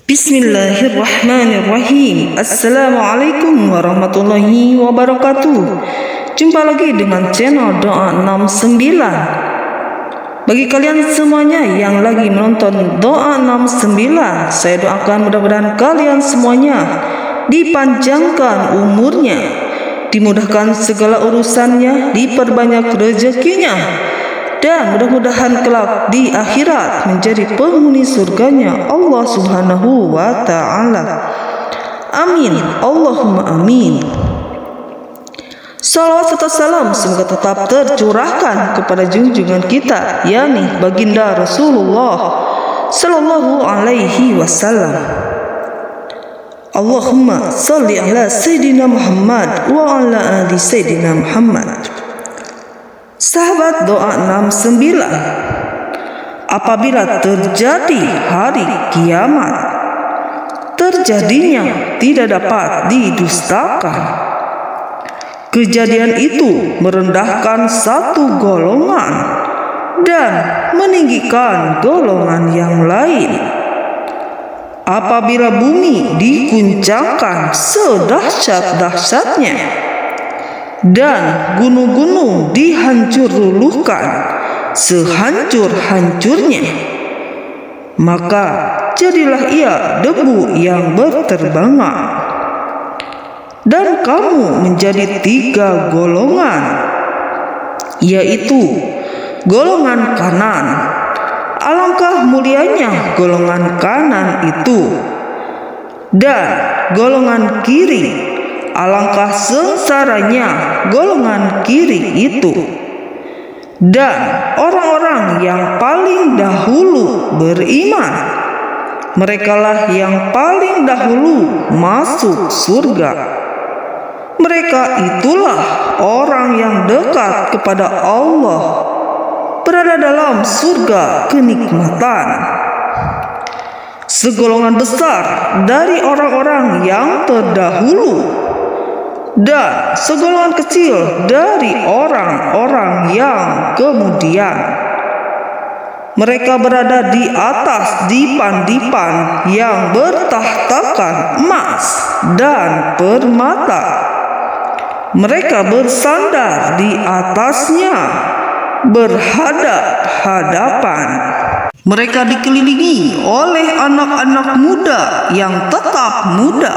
Bismillahirrahmanirrahim. Assalamualaikum warahmatullahi wabarakatuh. Jumpa lagi dengan channel Doa 69. Bagi kalian semuanya yang lagi menonton Doa 69, saya doakan mudah-mudahan kalian semuanya dipanjangkan umurnya, dimudahkan segala urusannya, diperbanyak rezekinya, dan mudah-mudahan kelak di akhirat menjadi penghuni surganya Allah Subhanahu wa ta'ala. Amin, Allahumma amin. Salawat serta salam semoga tetap tercurahkan kepada junjungan kita, yakni baginda Rasulullah sallallahu alaihi wasallam. Allahumma salli ala Sayyidina Muhammad wa ala ali Sayyidina Muhammad. Sahabat Doa 69, apabila terjadi hari kiamat, terjadinya tidak dapat didustakan. Kejadian itu merendahkan satu golongan dan meninggikan golongan yang lain. Apabila bumi diguncangkan sedahsyat-dahsyatnya dan gunung-gunung dihancur luluhkan sehancur-hancurnya, maka jadilah ia debu yang berterbangan. Dan kamu menjadi 3 golongan, yaitu golongan kanan. Alangkah mulianya golongan kanan itu. Dan golongan kiri, alangkah sengsaranya golongan kiri itu. Dan orang-orang yang paling dahulu beriman, merekalah yang paling dahulu masuk surga. Mereka itulah orang yang dekat kepada Allah, berada dalam surga kenikmatan. Segolongan besar dari orang-orang yang terdahulu dan segolongan kecil dari orang-orang yang kemudian. Mereka berada di atas dipan-dipan yang bertahtakan emas dan permata. Mereka bersandar di atasnya berhadap-hadapan. Mereka dikelilingi oleh anak-anak muda yang tetap muda,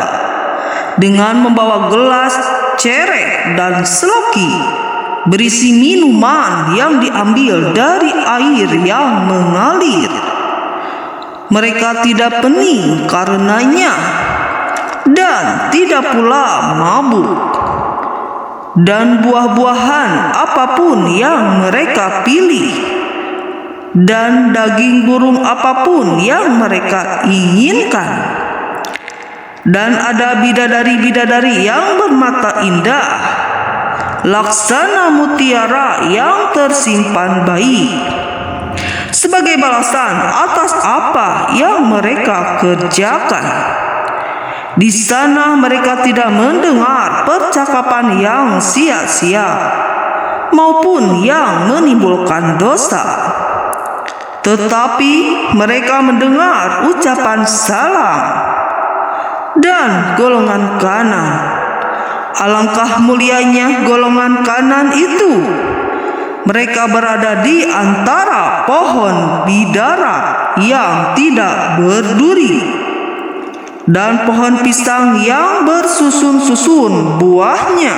dengan membawa gelas, cerek, dan seloki berisi minuman yang diambil dari air yang mengalir. Mereka tidak pening karenanya dan tidak pula mabuk. Dan buah-buahan apapun yang mereka pilih, dan daging burung apapun yang mereka inginkan. Dan ada bidadari-bidadari yang bermata indah, laksana mutiara yang tersimpan baik, sebagai balasan atas apa yang mereka kerjakan. Di sana mereka tidak mendengar percakapan yang sia-sia maupun yang menimbulkan dosa, tetapi mereka mendengar ucapan salam. Dan golongan kanan, alangkah mulianya golongan kanan itu. Mereka berada di antara pohon bidara yang tidak berduri dan pohon pisang yang bersusun-susun buahnya,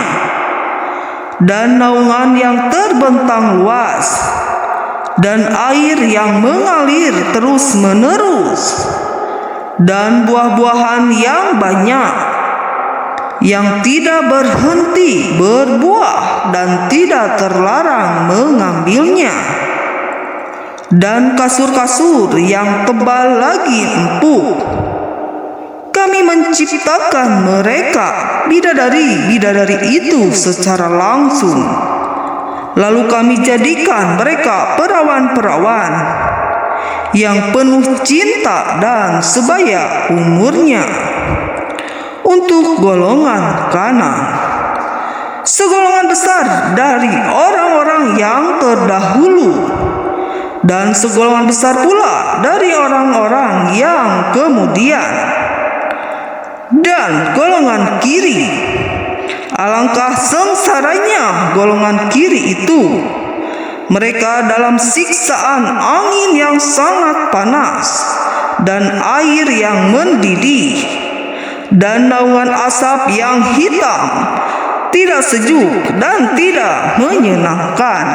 dan naungan yang terbentang luas, dan air yang mengalir terus-menerus, dan buah-buahan yang banyak yang tidak berhenti berbuah dan tidak terlarang mengambilnya, dan kasur-kasur yang tebal lagi empuk. Kami menciptakan mereka, bidadari-bidadari itu, secara langsung. Lalu kami jadikan mereka perawan-perawan yang penuh cinta dan sebaya umurnya. Untuk golongan kanan, segolongan besar dari orang-orang yang terdahulu dan segolongan besar pula dari orang-orang yang kemudian. Dan golongan kiri, alangkah sengsaranya golongan kiri itu. Mereka dalam siksaan angin yang sangat panas dan air yang mendidih dan naungan asap yang hitam, tidak sejuk dan tidak menyenangkan.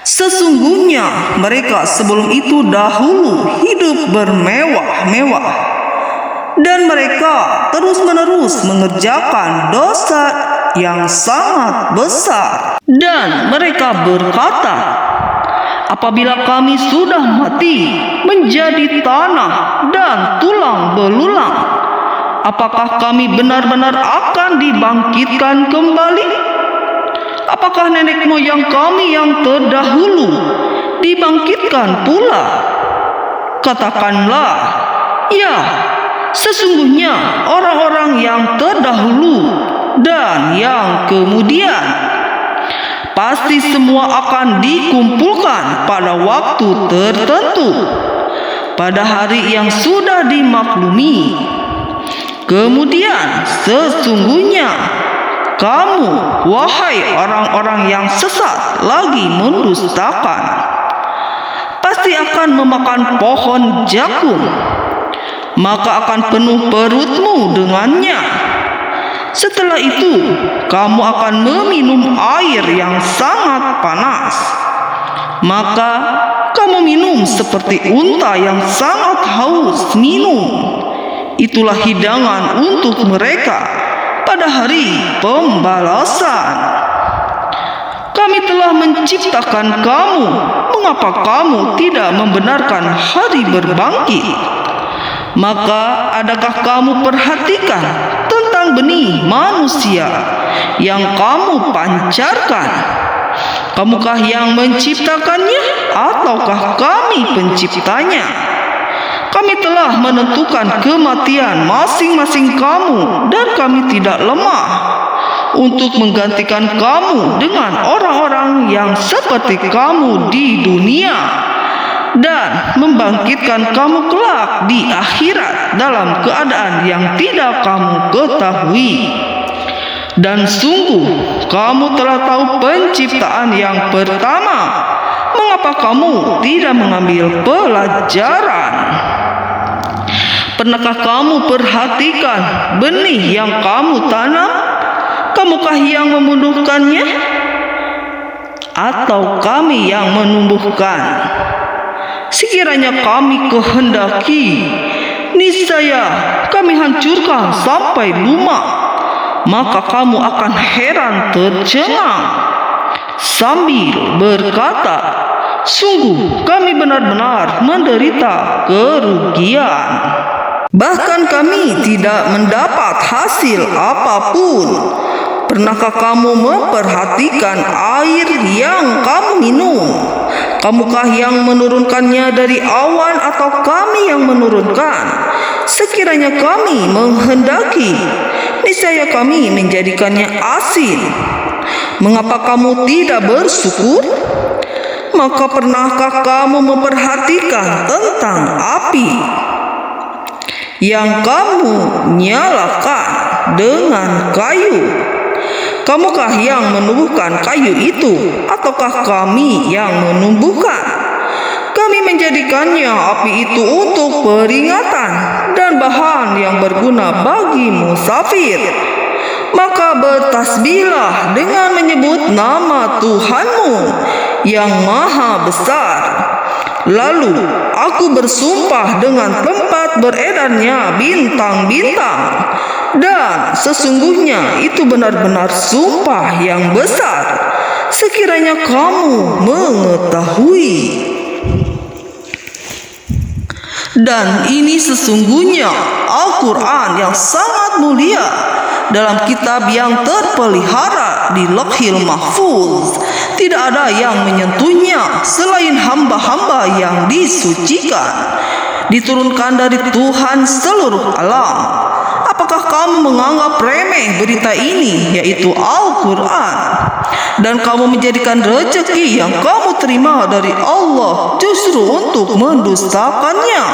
Sesungguhnya mereka sebelum itu dahulu hidup bermewah-mewah, dan mereka terus-menerus mengerjakan dosa yang sangat besar. Dan mereka berkata, apabila kami sudah mati menjadi tanah dan tulang belulang, apakah kami benar-benar akan dibangkitkan kembali? Apakah nenek moyang kami yang terdahulu dibangkitkan pula? Katakanlah, ya, sesungguhnya orang-orang yang terdahulu dan yang kemudian pasti semua akan dikumpulkan pada waktu tertentu, pada hari yang sudah dimaklumi. Kemudian sesungguhnya kamu, wahai orang-orang yang sesat lagi mendustakan, pasti akan memakan pohon jagung, maka akan penuh perutmu dengannya. Setelah itu, kamu akan meminum air yang sangat panas. Maka kamu minum seperti unta yang sangat haus minum. Itulah hidangan untuk mereka pada hari pembalasan. Kami telah menciptakan kamu. Mengapa kamu tidak membenarkan hari berbangkit? Maka adakah kamu perhatikan tentang benih manusia yang kamu pancarkan? Kamukah yang menciptakannya ataukah kami penciptanya? Kami telah menentukan kematian masing-masing kamu, dan kami tidak lemah untuk menggantikan kamu dengan orang-orang yang seperti kamu di dunia, dan membangkitkan kamu kelak di akhirat dalam keadaan yang tidak kamu ketahui. Dan sungguh kamu telah tahu penciptaan yang pertama. Mengapa kamu tidak mengambil pelajaran? Pernahkah kamu perhatikan benih yang kamu tanam? Kamukah yang menumbuhkannya? Atau kami yang menumbuhkan? Sekiranya kami kehendaki, niscaya kami hancurkan sampai lumak, maka kamu akan heran tercengang sambil berkata, sungguh kami benar-benar menderita kerugian. Bahkan kami tidak mendapat hasil apapun. Pernahkah kamu memperhatikan air yang kamu minum? Kamukah yang menurunkannya dari awan atau kami yang menurunkan? Sekiranya kami menghendaki, niscaya kami menjadikannya asin. Mengapa kamu tidak bersyukur? Maka pernahkah kamu memperhatikan tentang api yang kamu nyalakan dengan kayu? Kamukah yang menumbuhkan kayu itu ataukah kami yang menumbuhkan? Kami menjadikannya api itu untuk peringatan dan bahan yang berguna bagi musafir. Maka bertasbihlah dengan menyebut nama Tuhanmu yang maha besar. Lalu aku bersumpah dengan tempat beredarnya bintang-bintang, dan sesungguhnya itu benar-benar sumpah yang besar, sekiranya kamu mengetahui. Dan ini sesungguhnya Al-Quran yang sangat mulia, dalam kitab yang terpelihara di Lauhil Mahfuz. Tidak ada yang menyentuhnya selain hamba-hamba yang disucikan, diturunkan dari Tuhan seluruh alam. Apakah kamu menganggap remeh berita ini, yaitu Al-Quran, dan kamu menjadikan rezeki yang kamu terima dari Allah justru untuk mendustakannya?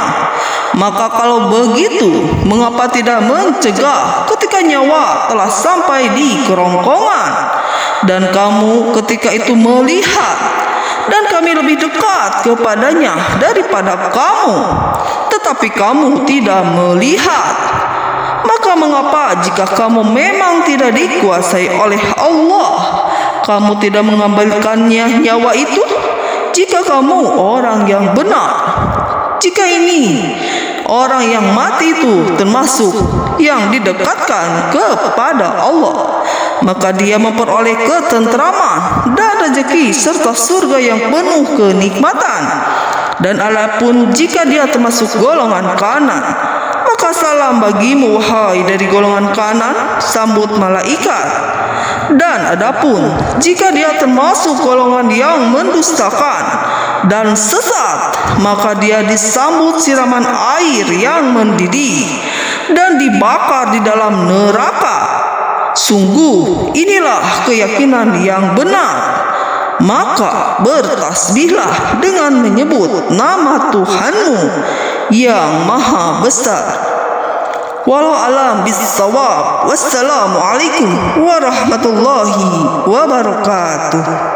Maka kalau begitu, mengapa tidak mencegah ketika nyawa telah sampai di kerongkongan, dan kamu ketika itu melihat, dan kami lebih dekat kepadanya daripada kamu, tetapi kamu tidak melihat? Maka mengapa jika kamu memang tidak dikuasai oleh Allah, kamu tidak mengambilkannya nyawa itu? Jika kamu orang yang benar, jika ini orang yang mati itu termasuk yang didekatkan kepada Allah, maka dia memperoleh ketentraman dan rezeki serta surga yang penuh kenikmatan. Dan adapun jika dia termasuk golongan kanan, maka salam bagimu wahai dari golongan kanan, sambut malaikat. Dan adapun jika dia termasuk golongan yang mendustakan dan sesat, maka dia disambut siraman air yang mendidih dan dibakar di dalam neraka. Sungguh inilah keyakinan yang benar. Maka bertasbihlah dengan menyebut nama Tuhanmu yang maha besar. Walau alam bisawab. Wassalamualaikum warahmatullahi wabarakatuh.